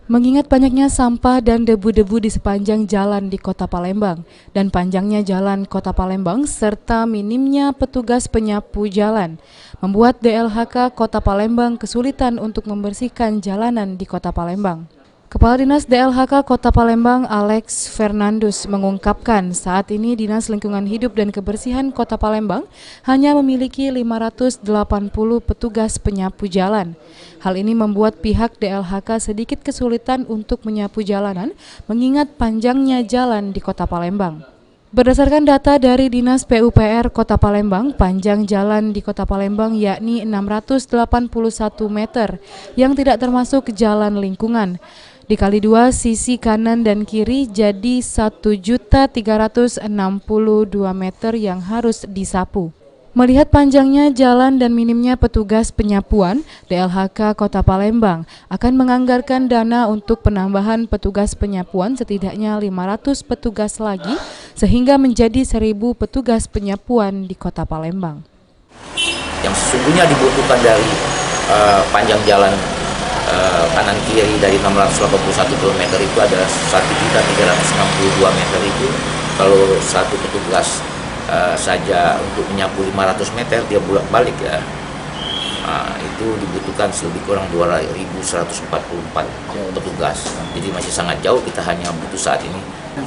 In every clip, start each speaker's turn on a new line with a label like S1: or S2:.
S1: Mengingat banyaknya sampah dan debu-debu di sepanjang jalan di Kota Palembang dan panjangnya jalan Kota Palembang serta minimnya petugas penyapu jalan, membuat DLHK Kota Palembang kesulitan untuk membersihkan jalanan di Kota Palembang. Kepala Dinas DLHK Kota Palembang Alex Fernandus mengungkapkan saat ini Dinas Lingkungan Hidup dan Kebersihan Kota Palembang hanya memiliki 580 petugas penyapu jalan. Hal ini membuat pihak DLHK sedikit kesulitan untuk menyapu jalanan mengingat panjangnya jalan di Kota Palembang. Berdasarkan data dari Dinas PUPR Kota Palembang, panjang jalan di Kota Palembang yakni 681 meter yang tidak termasuk jalan lingkungan. Dikali dua sisi kanan dan kiri jadi 1.362 meter yang harus disapu. Melihat panjangnya jalan dan minimnya petugas penyapuan, DLHK Kota Palembang akan menganggarkan dana untuk penambahan petugas penyapuan setidaknya 500 petugas lagi sehingga menjadi 1.000 petugas penyapuan di Kota Palembang.
S2: Yang sesungguhnya dibutuhkan dari panjang jalan kanan kiri dari 681 km itu adalah 1.362 meter itu. Kalau satu petugas saja untuk menyapu 500 meter dia bolak-balik ya, itu dibutuhkan lebih kurang 2.144 petugas. Jadi masih sangat jauh, kita hanya butuh saat ini.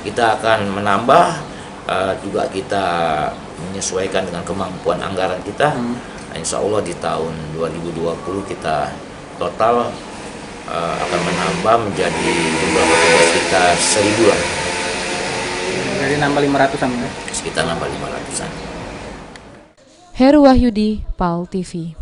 S2: Kita akan menambah, juga kita menyesuaikan dengan kemampuan anggaran kita. Insya Allah di tahun 2020 kita total akan menambah menjadi jumlah petugas kita 1.000 lah.
S3: Jadi nambah 500-an ya?
S2: Sekitar nambah 500-an.
S1: Heru Wahyudi, PAL TV.